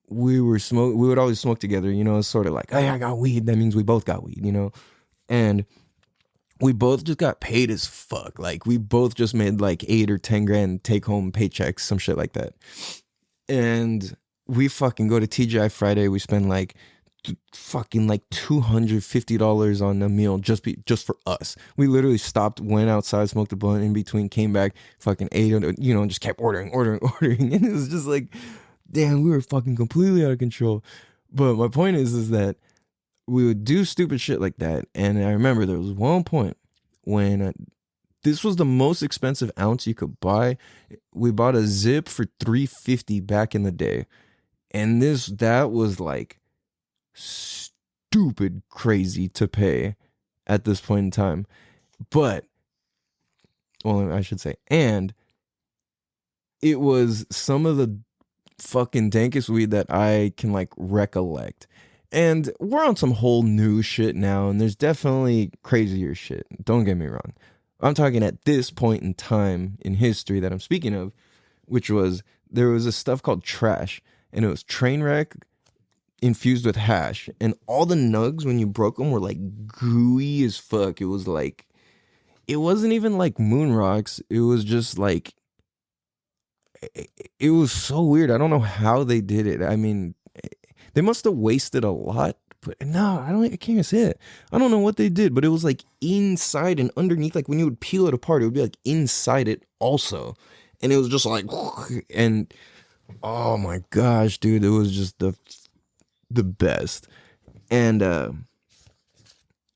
we would always smoke together, it's sort of like, hey, I got weed, that means we both got weed, and we both just got paid as fuck. Like we both just made like 8 or 10 grand take home paychecks, some shit like that. And we fucking go to TGI Friday. We spend like fucking like $250 on a meal just for us. We literally stopped, went outside, smoked a blunt in between, came back, fucking ate, just kept ordering. And it was just like, damn, we were fucking completely out of control. But my point is that we would do stupid shit like that. And I remember there was one point when this was the most expensive ounce you could buy. We bought a zip for $350 back in the day. And that was like stupid crazy to pay at this point in time. But, well, I should say, and it was some of the fucking dankest weed that I can like recollect. And we're on some whole new shit now, and there's definitely crazier shit. Don't get me wrong. I'm talking at this point in time in history that I'm speaking of, which was, there was this stuff called trash. And it was train wreck infused with hash. And all the nugs, when you broke them, were like gooey as fuck. It was like, it wasn't even like moon rocks. It was just like, it was so weird. I don't know how they did it. I mean, they must have wasted a lot. But no, I can't even say it. I don't know what they did, but it was like inside and underneath. Like when you would peel it apart, it would be like inside it also. And it was just like, and oh my gosh, dude, it was just the best. And I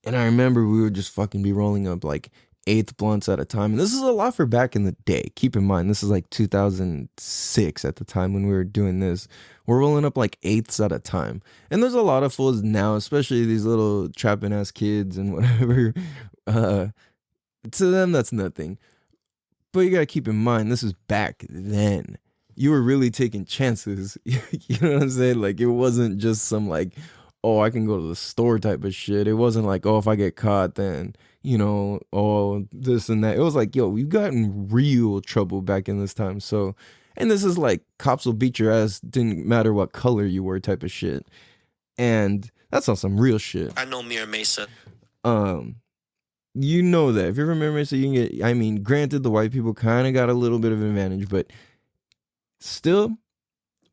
remember we would just fucking be rolling up like 8 blunts at a time. And this is a lot for back in the day. Keep in mind, this is like 2006 at the time when we were doing this. We're rolling up like 8s at a time. And there's a lot of fools now, especially these little trapping ass kids and whatever. To them, that's nothing. But you gotta keep in mind, this is back then. You were really taking chances. You know what I'm saying? Like, it wasn't just some like, oh, I can go to the store type of shit. It wasn't like, oh, if I get caught, then, oh, this and that. It was like, yo, we've gotten real trouble back in this time. So, and this is like, cops will beat your ass, didn't matter what color you were type of shit. And that's on some real shit. I know Mira Mesa. You know that. If you remember, so you can get, I mean, granted, the white people kind of got a little bit of advantage, but still,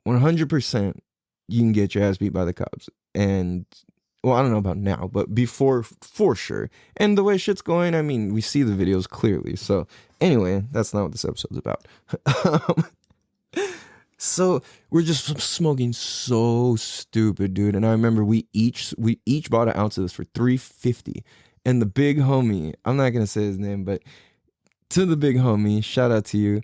100%, you can get your ass beat by the cops. And, well, I don't know about now, but before, for sure. And the way shit's going, I mean, we see the videos clearly. So, anyway, that's not what this episode's about. So, we're just smoking so stupid, dude. And I remember we each bought an ounce of this for $350. And the big homie, I'm not going to say his name, but to the big homie, shout out to you.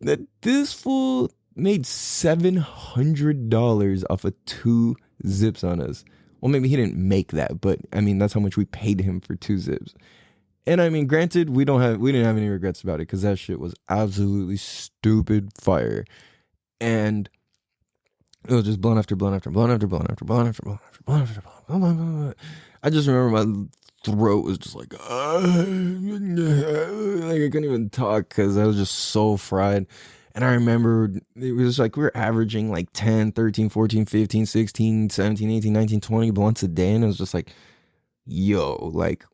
That this fool made $700 off of 2 zips on us. Well, maybe he didn't make that, but I mean, that's how much we paid him for 2 zips. And I mean, granted, we didn't have any regrets about it because that shit was absolutely stupid fire. And it was just blown after blown after blown after blown after blown after blown after blown after blown. I just remember my throat was just like, like I couldn't even talk because I was just so fried. And I remember it was like we were averaging like 10, 13, 14, 15, 16, 17, 18, 19, 20 blunts a day. And it was just like, yo, like,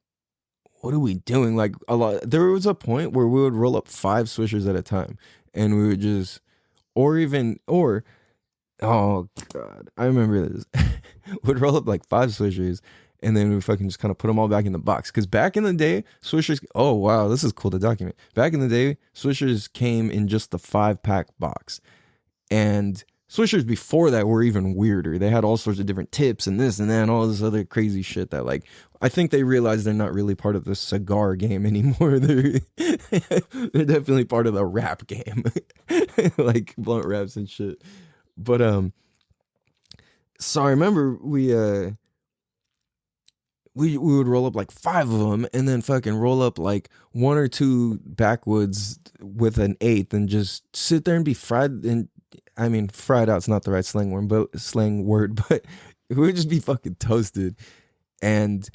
what are we doing? Like a lot. There was a point where we would roll up 5 swishers at a time. And we would just, oh God, I remember this. Would roll up like 5 swishers. And then we fucking just kind of put them all back in the box. Because back in the day, Swishers... Oh, wow, this is cool to document. Back in the day, Swishers came in just the 5-pack box. And Swishers before that were even weirder. They had all sorts of different tips and this and that and all this other crazy shit that, like... I think they realized they're not really part of the cigar game anymore. They're definitely part of the rap game. Like, blunt raps and shit. But, so I remember we would roll up like 5 of them and then fucking roll up like 1 or 2 backwoods with an 1/8 and just sit there and be fried. And I mean, fried out's not the right slang word, but it would just be fucking toasted. And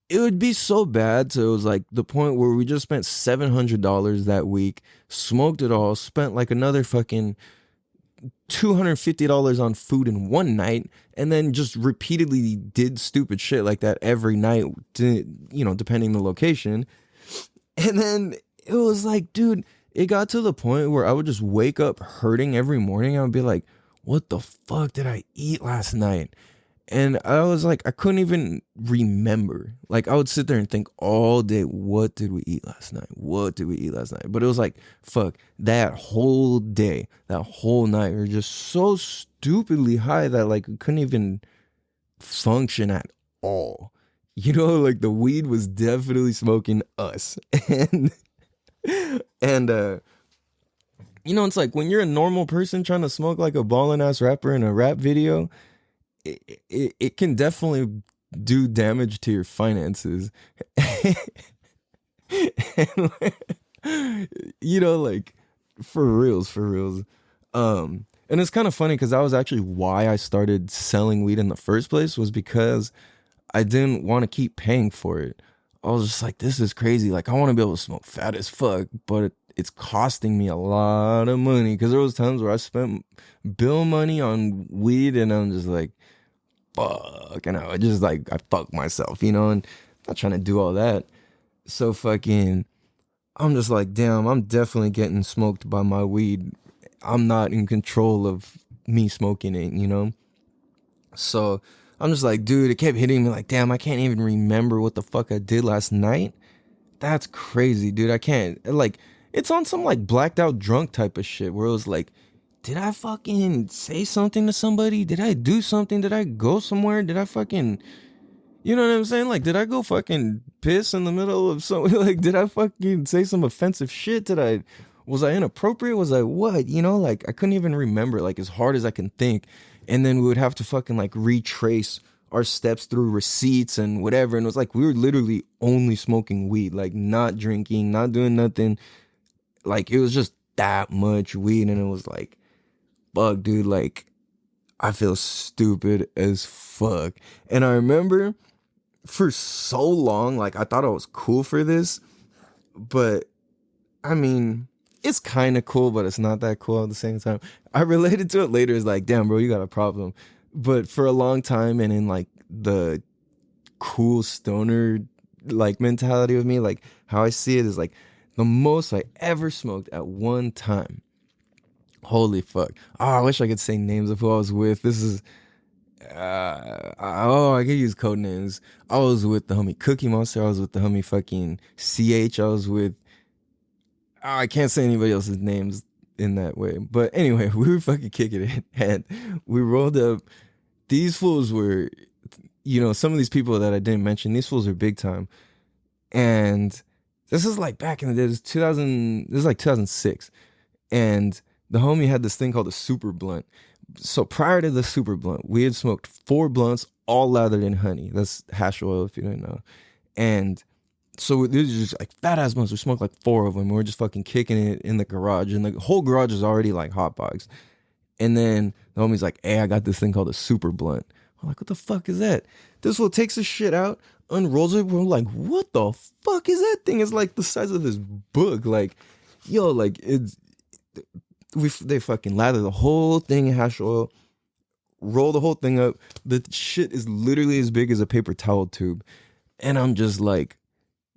it would be so bad. So it was like the point where we just spent $700 that week, smoked it all, spent like another fucking $250 on food in one night, and then just repeatedly did stupid shit like that every night, depending the location. And then it was like, dude, it got to the point where I would just wake up hurting every morning. I would be like, what the fuck did I eat last night? And I was like, I couldn't even remember. Like, I would sit there and think all day, what did we eat last night? What did we eat last night? But it was like, fuck, that whole day, that whole night, we were just so stupidly high that, like, we couldn't even function at all. You know, like, the weed was definitely smoking us. And it's like, when you're a normal person trying to smoke like a ballin' ass rapper in a rap video, it can definitely do damage to your finances. And, like, for reals. And it's kind of funny because that was actually why I started selling weed in the first place, was because I didn't want to keep paying for it. I was just like, this is crazy. Like, I want to be able to smoke fat as fuck, but it's costing me a lot of money. Because there was times where I spent bill money on weed and I'm just like, fuck, and I just like, I fuck myself, and I'm not trying to do all that. So fucking, I'm just like, damn, I'm definitely getting smoked by my weed. I'm not in control of me smoking it, So I'm just like, dude, it kept hitting me like, damn, I can't even remember what the fuck I did last night. That's crazy, dude. I can't, like, it's on some like blacked out drunk type of shit where it was like, did I fucking say something to somebody? Did I do something? Did I go somewhere? Did I fucking, you know what I'm saying? Like, did I go fucking piss in the middle of something? Like, did I fucking say some offensive shit? Was I inappropriate? Was I what? Like, I couldn't even remember, like, as hard as I can think. And then we would have to fucking like retrace our steps through receipts and whatever. And it was like, we were literally only smoking weed, like not drinking, not doing nothing. Like, it was just that much weed. And it was like, fuck, dude, like, I feel stupid as fuck. And I remember for so long, like, I thought I was cool for this, but I mean, it's kind of cool, but it's not that cool at the same time. I related to it later as like, damn, bro, you got a problem. But for a long time, and in like the cool stoner like mentality of me, like how I see it is like the most I ever smoked at one time. Holy fuck. Oh, I wish I could say names of who I was with. This is, I could use code names. I was with the homie Cookie Monster. I was with the homie fucking CH. I was with, I can't say anybody else's names in that way. But anyway, we were fucking kicking it. And we rolled up. These fools were, some of these people that I didn't mention, these fools are big time. And this is like back in the day. This is like 2006. And the homie had this thing called a super blunt. So prior to the super blunt, we had smoked 4 blunts, all lathered in honey. That's hash oil, if you don't know. And so these are just like fat ass blunts. We smoked like 4 of them. We were just fucking kicking it in the garage, and the whole garage is already like hot box. And then the homie's like, "Hey, I got this thing called a super blunt." I'm like, "What the fuck is that?" This fool takes the shit out, unrolls it. We're like, "What the fuck is that thing?" It's like the size of this book. Like, yo, like they fucking lather the whole thing in hash oil, roll the whole thing up. The shit is literally as big as a paper towel tube. And I'm just like,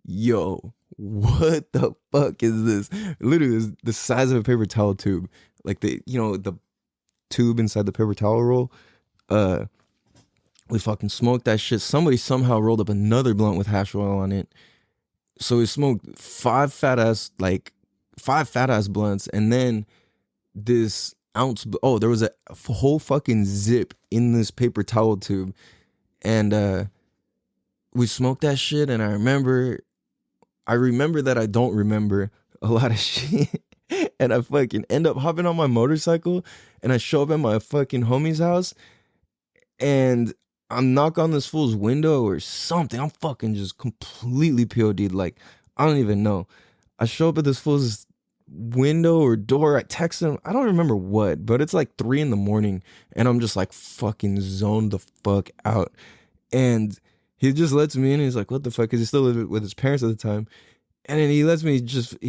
yo, what the fuck is this? Literally is the size of a paper towel tube. Like the tube inside the paper towel roll. We fucking smoked that shit. Somebody somehow rolled up another blunt with hash oil on it. So we smoked 5 fat ass blunts, and then this ounce. Oh, there was a whole fucking zip in this paper towel tube, and we smoked that shit. And I remember that I don't remember a lot of shit. And I fucking end up hopping on my motorcycle, and I show up at my fucking homie's house, and I knock on this fool's window or something. I'm fucking just completely POD'd. Like, I don't even know. I show up at this fool's window or door. I text him. I don't remember what, but it's like 3 a.m, and I'm just like fucking zoned the fuck out. And he just lets me in. And he's like, "What the fuck?" Because he's still living with his parents at the time. And then he lets me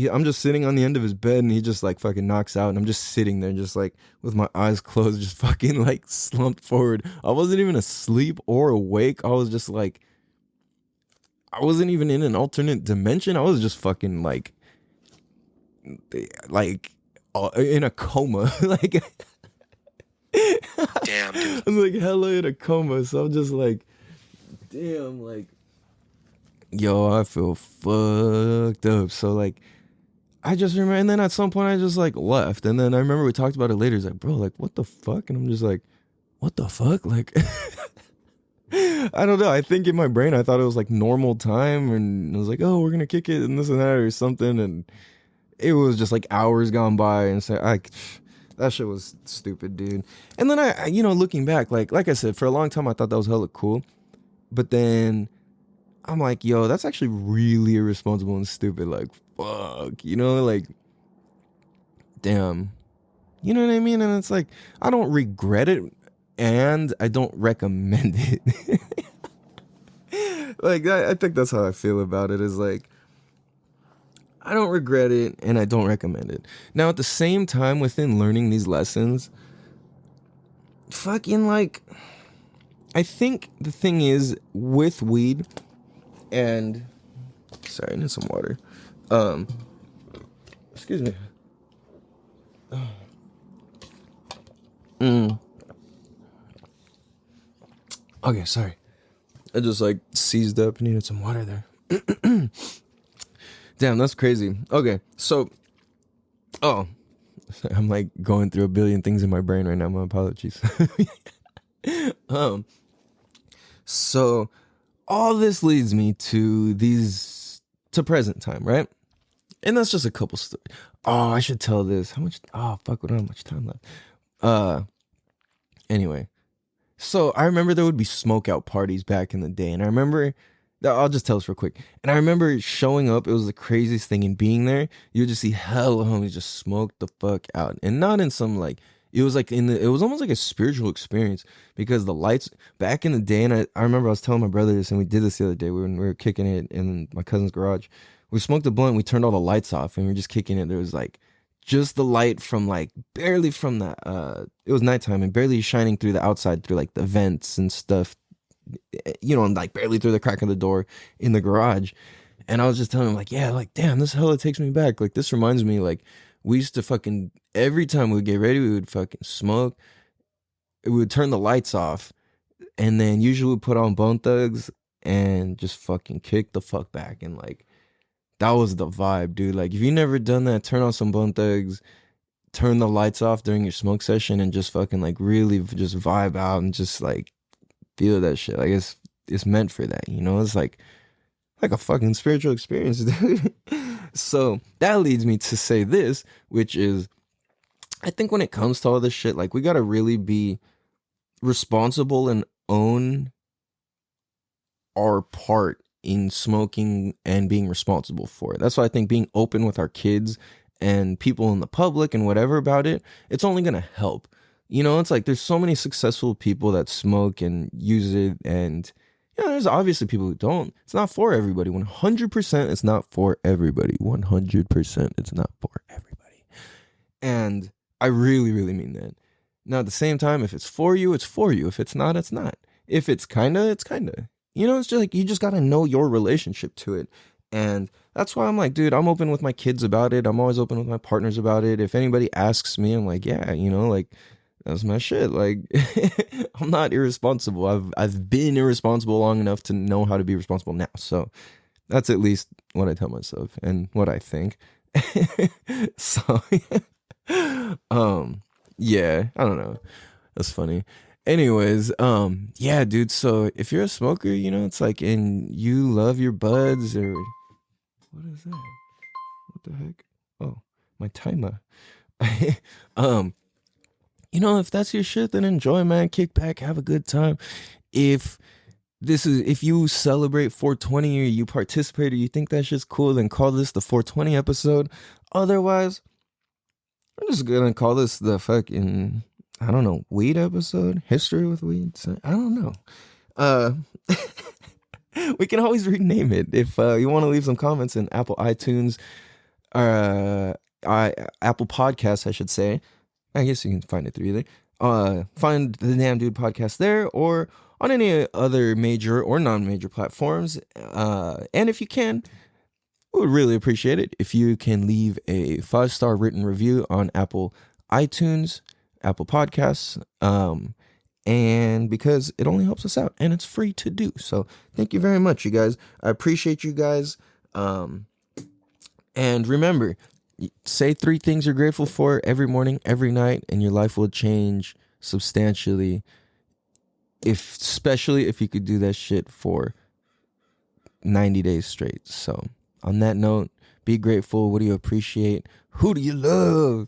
I'm just sitting on the end of his bed, and he just like fucking knocks out, and I'm just sitting there just like with my eyes closed, just fucking like slumped forward. I wasn't even asleep or awake. I was just like, I wasn't even in an alternate dimension. I was just fucking like in a coma. Like, Damn, dude. I'm like hella in a coma. So I'm just like, damn, like, yo, I feel fucked up. So like, I just remember, and then at some point I just like left, and then I remember we talked about it later. He's like, "Bro, like, what the fuck?" And I'm just like, "What the fuck?" Like, I don't know. I think in my brain I thought it was like normal time, and I was like, "Oh, we're gonna kick it and this and that or something," and it was just like hours gone by, and so that shit was stupid, dude. And then I looking back, like I said, for a long time I thought that was hella cool, but then I'm like, yo, that's actually really irresponsible and stupid. Like, fuck, like, damn, you know what I mean? And it's like, I don't regret it, and I don't recommend it. Like, I think that's how I feel about it, is like, I don't regret it, and I don't recommend it. Now, at the same time, within learning these lessons, fucking like, I think the thing is with weed, and sorry, I need some water. Excuse me. Okay, sorry. I just like seized up and needed some water there. Damn, that's crazy. Okay, so, I'm like going through a billion things in my brain right now. My apologies. So all this leads me to present time, right? And that's just a couple stories. Oh, I should tell this. How much? Oh, fuck, we don't have much time left. Anyway, so I remember there would be smoke out parties back in the day, and I remember, I'll just tell this real quick. And I remember showing up. It was the craziest thing, and being there, you would just see hella homies just smoke the fuck out, and not in some like. It was like it was almost like a spiritual experience, because the lights back in the day, and I remember I was telling my brother this, and we did this the other day when we were kicking it in my cousin's garage. We smoked a blunt, we turned all the lights off, and we were just kicking it. There was like just the light from like barely from the it was nighttime and barely shining through the outside through like the vents and stuff, and like barely through the crack of the door in the garage. And I was just telling him like, yeah, like, damn, this hella takes me back. Like, this reminds me, like, we used to fucking, every time we would get ready, we would fucking smoke. We would turn the lights off, and then usually we'd put on Bone Thugs and just fucking kick the fuck back. And like, that was the vibe, dude. Like, if you never done that, turn on some Bone Thugs, turn the lights off during your smoke session, and just fucking like really just vibe out and just like feel that shit. Like, it's meant for that, It's like a fucking spiritual experience, dude. So that leads me to say this, which is, I think when it comes to all this shit, like, we gotta really be responsible and own our part in smoking and being responsible for it. That's why I think being open with our kids and people in the public and whatever about it, it's only gonna help. You know, it's like there's so many successful people that smoke and use it, and there's obviously people who don't. It's not for everybody. 100% it's not for everybody. 100% it's not for everybody. And I really, really mean that. Now, at the same time, if it's for you, it's for you. If it's not, it's not. If it's kinda, it's kinda. You know, it's just like, you just gotta know your relationship to it. And that's why I'm like, dude, I'm open with my kids about it. I'm always open with my partners about it. If anybody asks me, I'm like, yeah, like, that's my shit. Like, I'm not irresponsible. I've been irresponsible long enough to know how to be responsible now. So that's at least what I tell myself and what I think. So, yeah, I don't know. That's funny. Anyways, yeah, dude. So if you're a smoker, it's like, and you love your buds, or what is that? What the heck? Oh, my timer. If that's your shit, then enjoy, man. Kick back, have a good time. If you celebrate 420 or you participate or you think that shit's cool, then call this the 420 episode. Otherwise, I'm just gonna call this the fucking, I don't know, weed episode? History with weed? I don't know. We can always rename it. If you want to leave some comments in Apple iTunes, Apple Podcasts, I should say. I guess you can find it through either. Find the Damn Dude podcast there, or on any other major or non-major platforms. And if you can, we would really appreciate it if you can leave a 5-star written review on Apple iTunes, Apple Podcasts, and because it only helps us out and it's free to do. So thank you very much, you guys. I appreciate you guys. And remember, say 3 things you're grateful for every morning, every night, and your life will change substantially. Especially if you could do that shit for 90 days straight. So on that note, be grateful. What do you appreciate? Who do you love?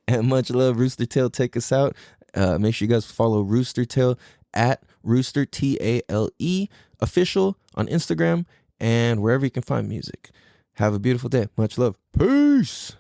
And much love. Rooster Tail, take us out. Make sure you guys follow Rooster Tail at Rooster TALE official on Instagram and wherever you can find music. Have a beautiful day. Much love. Peace.